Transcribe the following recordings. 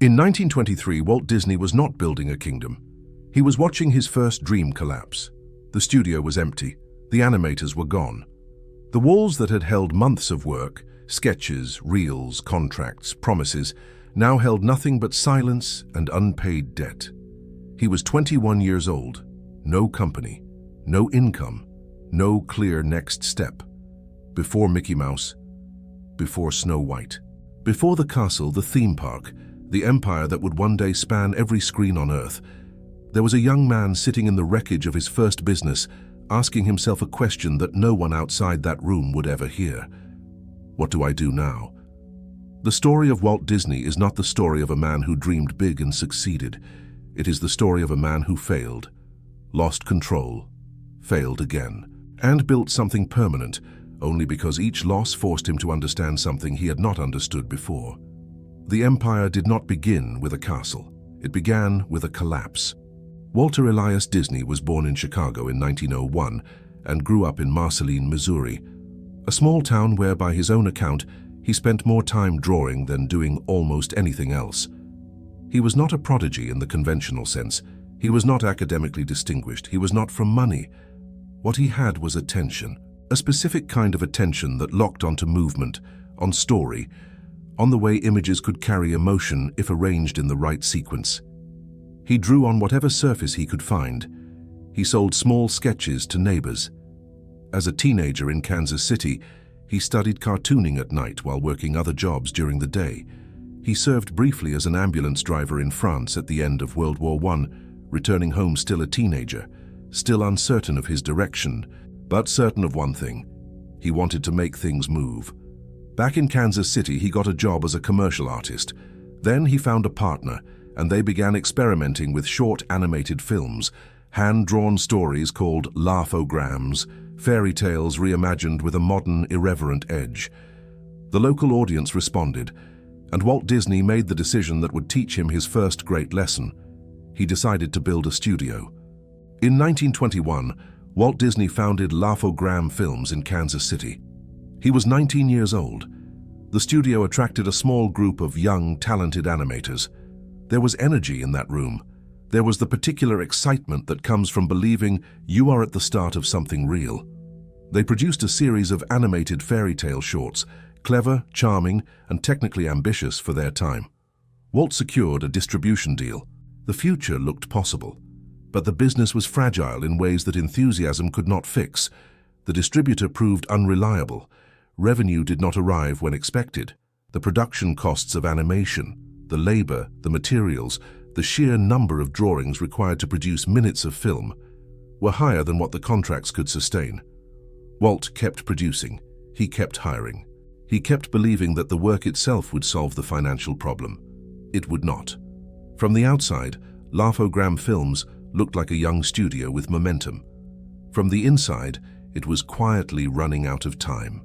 In 1923, Walt Disney was not building a kingdom. He was watching his first dream collapse. The studio was empty. The animators were gone. The walls that had held months of work, sketches, reels, contracts, promises, now held nothing but silence and unpaid debt. He was 21 years old. No company, no income, no clear next step. Before Mickey Mouse, before Snow White, before the castle, the theme park, the empire that would one day span every screen on Earth, there was a young man sitting in the wreckage of his first business, asking himself a question that no one outside that room would ever hear. What do I do now? The story of Walt Disney is not the story of a man who dreamed big and succeeded. It is the story of a man who failed, lost control, failed again, and built something permanent, only because each loss forced him to understand something he had not understood before. The empire did not begin with a castle. It began with a collapse. Walter Elias Disney was born in Chicago in 1901 and grew up in Marceline, Missouri, a small town where, by his own account, he spent more time drawing than doing almost anything else. He was not a prodigy in the conventional sense. He was not academically distinguished. He was not from money. What he had was attention, a specific kind of attention that locked onto movement, on story, on the way images could carry emotion if arranged in the right sequence. He drew on whatever surface he could find. He sold small sketches to neighbors. As a teenager in Kansas City, he studied cartooning at night while working other jobs during the day. He served briefly as an ambulance driver in France at the end of World War I, returning home still a teenager, still uncertain of his direction, but certain of one thing: he wanted to make things move. Back in Kansas City, he got a job as a commercial artist. Then he found a partner, and they began experimenting with short animated films, hand-drawn stories called laugh-o-grams, fairy tales reimagined with a modern, irreverent edge. The local audience responded, and Walt Disney made the decision that would teach him his first great lesson. He decided to build a studio. In 1921, Walt Disney founded Laugh-O-Gram Films in Kansas City. He was 19 years old. The studio attracted a small group of young, talented animators. There was energy in that room. There was the particular excitement that comes from believing you are at the start of something real. They produced a series of animated fairy tale shorts, clever, charming, and technically ambitious for their time. Walt secured a distribution deal. The future looked possible, but the business was fragile in ways that enthusiasm could not fix. The distributor proved unreliable. Revenue did not arrive when expected. The production costs of animation, the labor, the materials, the sheer number of drawings required to produce minutes of film were higher than what the contracts could sustain. Walt kept producing. He kept hiring. He kept believing that the work itself would solve the financial problem. It would not. From the outside, Laugh-O-Gram Films looked like a young studio with momentum. From the inside, it was quietly running out of time.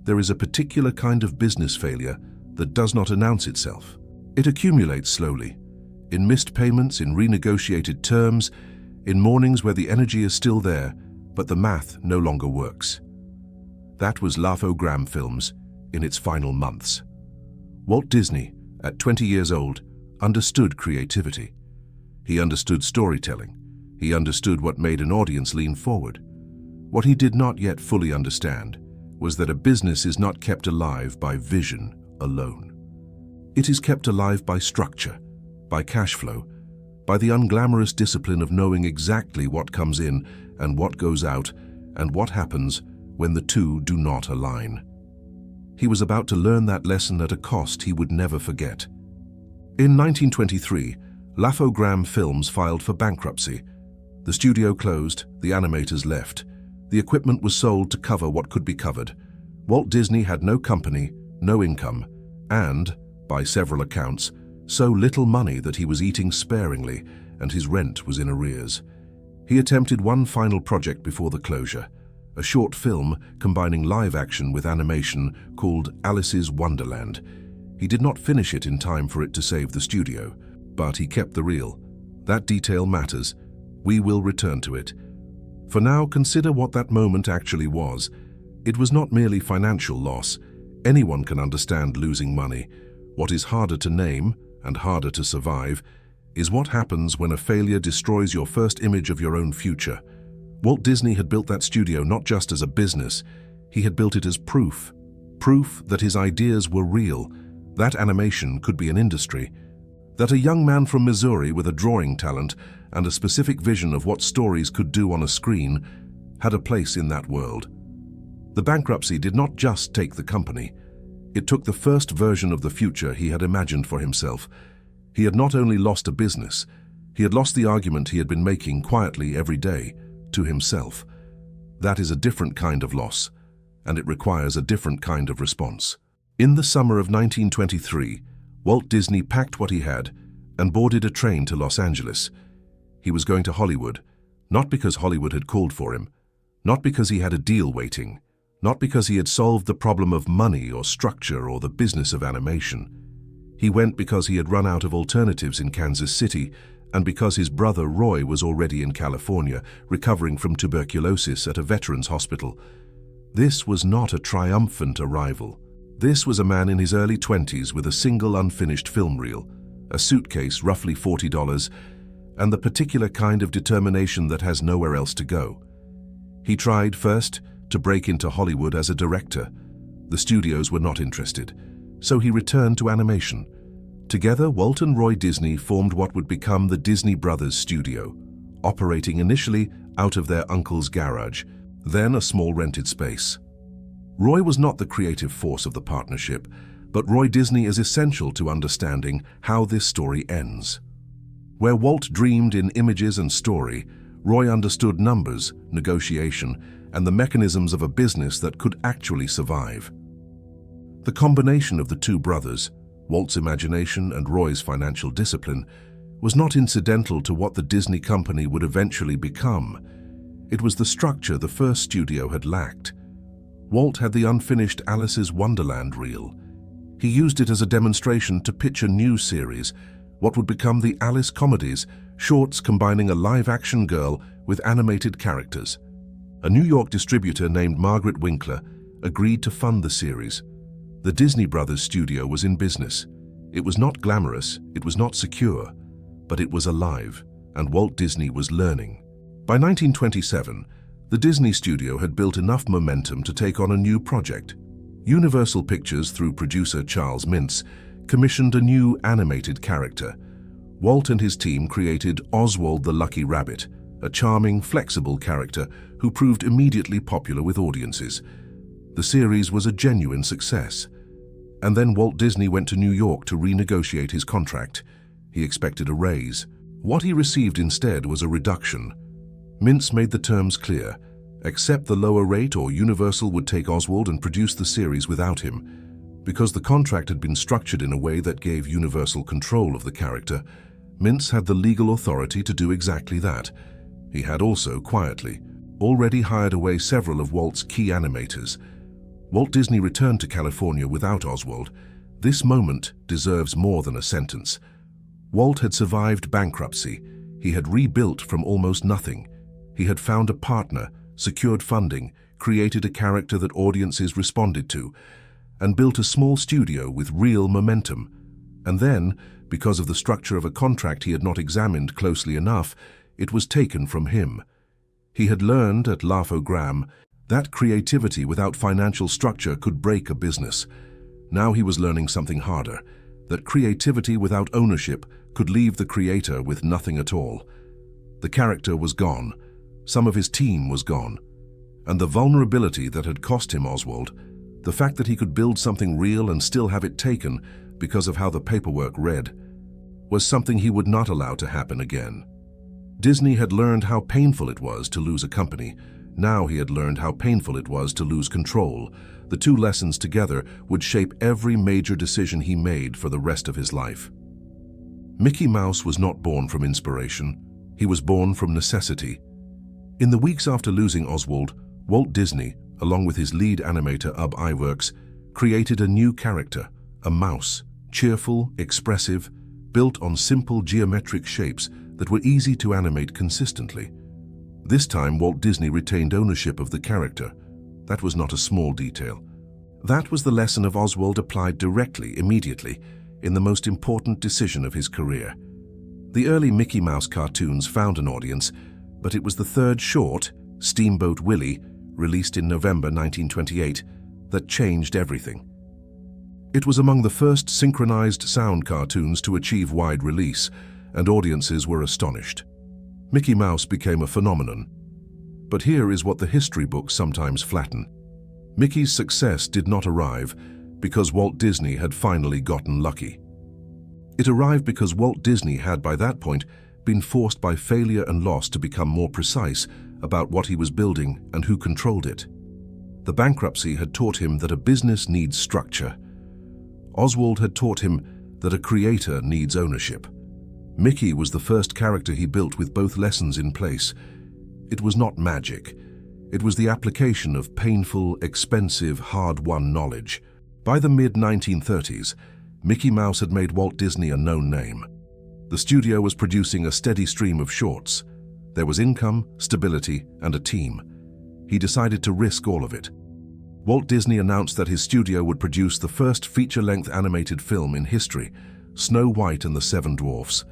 There is a particular kind of business failure that does not announce itself. It accumulates slowly, in missed payments, in renegotiated terms, in mornings where the energy is still there, but the math no longer works. That was Laugh-O-Gram Films in its final months. Walt Disney, at 20 years old, understood creativity. He understood storytelling. He understood what made an audience lean forward. What he did not yet fully understand was that a business is not kept alive by vision alone. It is kept alive by structure, by cash flow, by the unglamorous discipline of knowing exactly what comes in and what goes out, and what happens when the two do not align. He was about to learn that lesson at a cost he would never forget. In 1923, Laugh-O-Gram Films filed for bankruptcy. The studio closed, the animators left. The equipment was sold to cover what could be covered. Walt Disney had no company, no income, and, by several accounts, so little money that he was eating sparingly and his rent was in arrears. He attempted one final project before the closure, a short film combining live action with animation called Alice's Wonderland. He did not finish it in time for it to save the studio, but he kept the reel. That detail matters. We will return to it. For now, consider what that moment actually was. It was not merely financial loss. Anyone can understand losing money. What is harder to name, and harder to survive, is what happens when a failure destroys your first image of your own future. Walt Disney had built that studio not just as a business, he had built it as proof. Proof that his ideas were real, that animation could be an industry, that a young man from Missouri with a drawing talent and a specific vision of what stories could do on a screen had a place in that world. The bankruptcy did not just take the company. It took the first version of the future he had imagined for himself. He had not only lost a business, he had lost the argument he had been making quietly every day to himself. That is a different kind of loss, and it requires a different kind of response. In the summer of 1923, Walt Disney packed what he had and boarded a train to Los Angeles. He was going to Hollywood, not because Hollywood had called for him, not because he had a deal waiting, not because he had solved the problem of money or structure or the business of animation. He went because he had run out of alternatives in Kansas City and because his brother Roy was already in California, recovering from tuberculosis at a veterans hospital. This was not a triumphant arrival. This was a man in his early 20s with a single unfinished film reel, a suitcase roughly $40, and the particular kind of determination that has nowhere else to go. He tried first to break into Hollywood as a director. The studios were not interested, so he returned to animation. Together, Walt and Roy Disney formed what would become the Disney Brothers Studio, operating initially out of their uncle's garage, then a small rented space. Roy was not the creative force of the partnership, but Roy Disney is essential to understanding how this story ends. Where Walt dreamed in images and story, Roy understood numbers, negotiation, and the mechanisms of a business that could actually survive. The combination of the two brothers, Walt's imagination and Roy's financial discipline, was not incidental to what the Disney company would eventually become. It was the structure the first studio had lacked. Walt had the unfinished Alice's Wonderland reel. He used it as a demonstration to pitch a new series, what would become the Alice Comedies, shorts combining a live-action girl with animated characters. A New York distributor named Margaret Winkler agreed to fund the series. The Disney Brothers studio was in business. It was not glamorous, it was not secure, but it was alive, and Walt Disney was learning. By 1927, the Disney studio had built enough momentum to take on a new project. Universal Pictures, through producer Charles Mintz, commissioned a new animated character. Walt and his team created Oswald the Lucky Rabbit, a charming, flexible character who proved immediately popular with audiences. The series was a genuine success. And then Walt Disney went to New York to renegotiate his contract. He expected a raise. What he received instead was a reduction. Mintz made the terms clear. Accept the lower rate or Universal would take Oswald and produce the series without him. Because the contract had been structured in a way that gave Universal control of the character, Mintz had the legal authority to do exactly that. He had also, quietly, already hired away several of Walt's key animators. Walt Disney returned to California without Oswald. This moment deserves more than a sentence. Walt had survived bankruptcy. He had rebuilt from almost nothing. He had found a partner, secured funding, created a character that audiences responded to, and built a small studio with real momentum. And then, because of the structure of a contract he had not examined closely enough, it was taken from him. He had learned at Laugh-O-Gram that creativity without financial structure could break a business. Now he was learning something harder, that creativity without ownership could leave the creator with nothing at all. The character was gone. Some of his team was gone. And the vulnerability that had cost him Oswald, the fact that he could build something real and still have it taken because of how the paperwork read, was something he would not allow to happen again. Disney had learned how painful it was to lose a company. Now he had learned how painful it was to lose control. The two lessons together would shape every major decision he made for the rest of his life. Mickey Mouse was not born from inspiration. He was born from necessity. In the weeks after losing Oswald, Walt Disney, along with his lead animator Ub Iwerks, created a new character, a mouse, cheerful, expressive, built on simple geometric shapes that were easy to animate consistently. This time, Walt Disney retained ownership of the character. That was not a small detail. That was the lesson of Oswald applied directly, immediately. in the most important decision of his career. The early Mickey Mouse cartoons found an audience, but it was the third short, Steamboat Willie, released in November 1928, that changed everything. It was among the first synchronized sound cartoons to achieve wide release, and audiences were astonished. Mickey Mouse became a phenomenon. But here is what the history books sometimes flatten. Mickey's success did not arrive because Walt Disney had finally gotten lucky. It arrived because Walt Disney had, by that point, been forced by failure and loss to become more precise about what he was building and who controlled it. The bankruptcy had taught him that a business needs structure. Oswald had taught him that a creator needs ownership. Mickey was the first character he built with both lessons in place. It was not magic. It was the application of painful, expensive, hard-won knowledge. By the mid-1930s, Mickey Mouse had made Walt Disney a known name. The studio was producing a steady stream of shorts. There was income, stability, and a team. He decided to risk all of it. Walt Disney announced that his studio would produce the first feature-length animated film in history, Snow White and the Seven Dwarfs.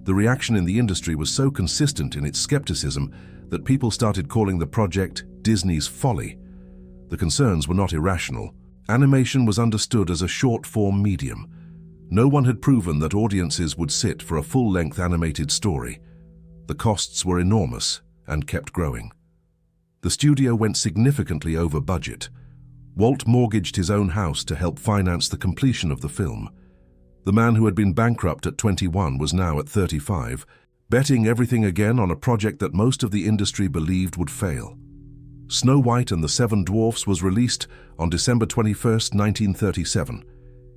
The reaction in the industry was so consistent in its skepticism that people started calling the project Disney's folly. The concerns were not irrational. Animation was understood as a short-form medium. No one had proven that audiences would sit for a full-length animated story. The costs were enormous and kept growing. The studio went significantly over budget. Walt mortgaged his own house to help finance the completion of the film. The man who had been bankrupt at 21 was now at 35, betting everything again on a project that most of the industry believed would fail. Snow White and the Seven Dwarfs was released on December 21, 1937.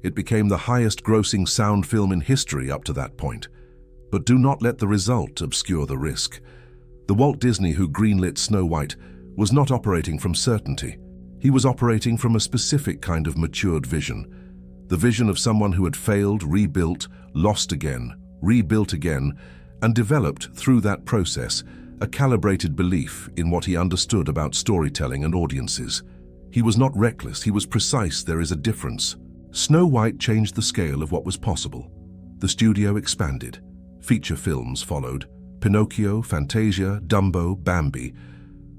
It became the highest-grossing sound film in history up to that point. But do not let the result obscure the risk. The Walt Disney who greenlit Snow White was not operating from certainty. He was operating from a specific kind of matured vision. The vision of someone who had failed, rebuilt, lost again, rebuilt again, and developed, through that process, a calibrated belief in what he understood about storytelling and audiences. He was not reckless, he was precise. There is a difference. Snow White changed the scale of what was possible. The studio expanded. Feature films followed. Pinocchio, Fantasia, Dumbo, Bambi.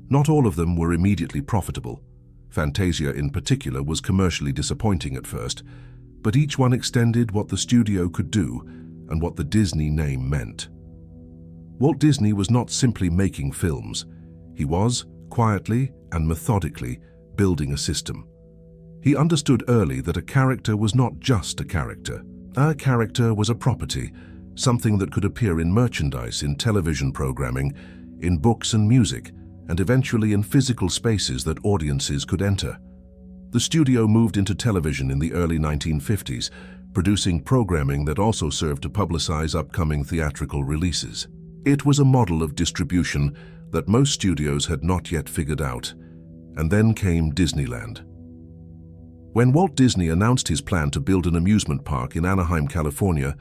Not all of them were immediately profitable. Fantasia in particular was commercially disappointing at first, but each one extended what the studio could do and what the Disney name meant. Walt Disney was not simply making films. He was, quietly and methodically, building a system. He understood early that a character was not just a character. A character was a property, something that could appear in merchandise, in television programming, in books and music, and eventually in physical spaces that audiences could enter. The studio moved into television in the early 1950s, producing programming that also served to publicize upcoming theatrical releases. It was a model of distribution that most studios had not yet figured out. And then came Disneyland. When Walt Disney announced his plan to build an amusement park in Anaheim, California,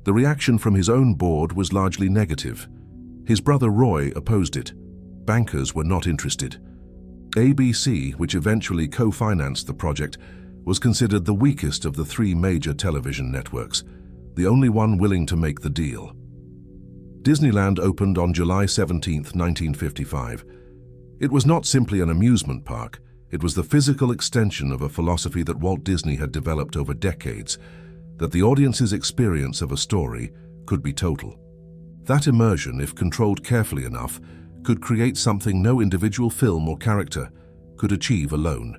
the reaction from his own board was largely negative. His brother Roy opposed it. Bankers were not interested. ABC, which eventually co-financed the project, was considered the weakest of the three major television networks, the only one willing to make the deal. Disneyland opened on July 17, 1955. It was not simply an amusement park, it was the physical extension of a philosophy that Walt Disney had developed over decades, that the audience's experience of a story could be total. That immersion, if controlled carefully enough, could create something no individual film or character could achieve alone.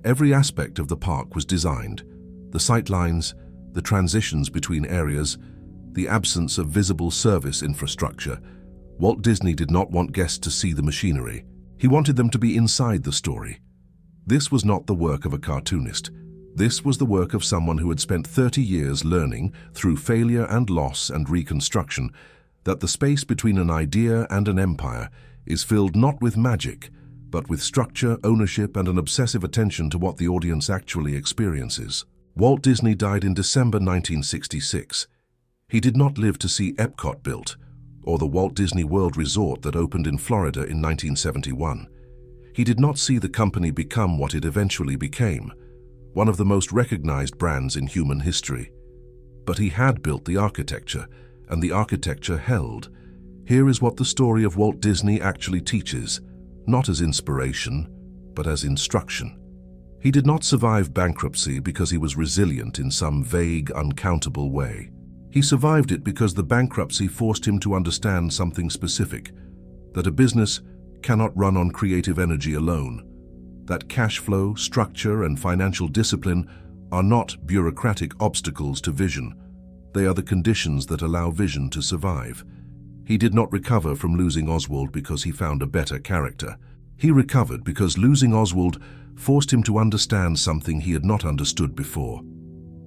Every aspect of the park was designed: the sightlines, the transitions between areas, the absence of visible service infrastructure. Walt Disney did not want guests to see the machinery. He wanted them to be inside the story. This was not the work of a cartoonist. This was the work of someone who had spent 30 years learning, through failure and loss and reconstruction, that the space between an idea and an empire is filled not with magic, but with structure, ownership, and an obsessive attention to what the audience actually experiences. Walt Disney died in December 1966. He did not live to see Epcot built, or the Walt Disney World Resort that opened in Florida in 1971. He did not see the company become what it eventually became, one of the most recognized brands in human history. But he had built the architecture, and the architecture held. Here is what the story of Walt Disney actually teaches, not as inspiration, but as instruction. He did not survive bankruptcy because he was resilient in some vague, uncountable way. He survived it because the bankruptcy forced him to understand something specific, that a business cannot run on creative energy alone, that cash flow, structure, and financial discipline are not bureaucratic obstacles to vision. They are the conditions that allow vision to survive. He did not recover from losing Oswald because he found a better character. He recovered because losing Oswald forced him to understand something he had not understood before,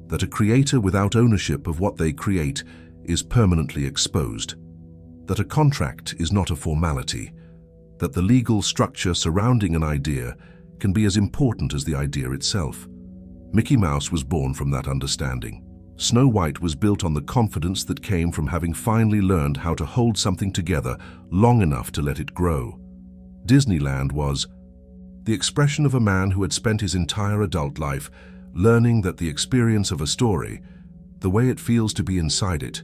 that a creator without ownership of what they create is permanently exposed, that a contract is not a formality, that the legal structure surrounding an idea can be as important as the idea itself. Mickey Mouse was born from that understanding. Snow White was built on the confidence that came from having finally learned how to hold something together long enough to let it grow. Disneyland was the expression of a man who had spent his entire adult life learning that the experience of a story, the way it feels to be inside it,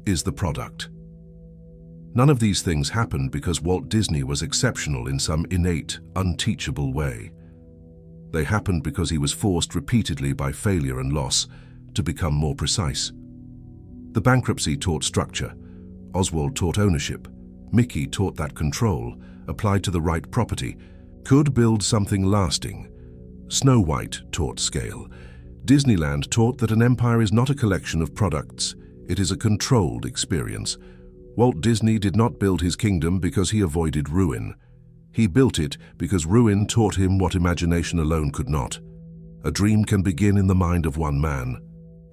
is the product. None of these things happened because Walt Disney was exceptional in some innate, unteachable way. They happened because he was forced repeatedly by failure and loss to become more precise. The bankruptcy taught structure. Oswald taught ownership. Mickey taught that control, applied to the right property, could build something lasting. Snow White taught scale. Disneyland taught that an empire is not a collection of products, it is a controlled experience. Walt Disney did not build his kingdom because he avoided ruin. He built it because ruin taught him what imagination alone could not. A dream can begin in the mind of one man,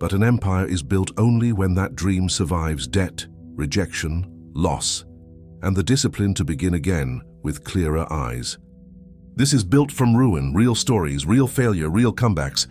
but an empire is built only when that dream survives debt, rejection, loss, and the discipline to begin again with clearer eyes. This is built from ruin, real stories, real failure, real comebacks.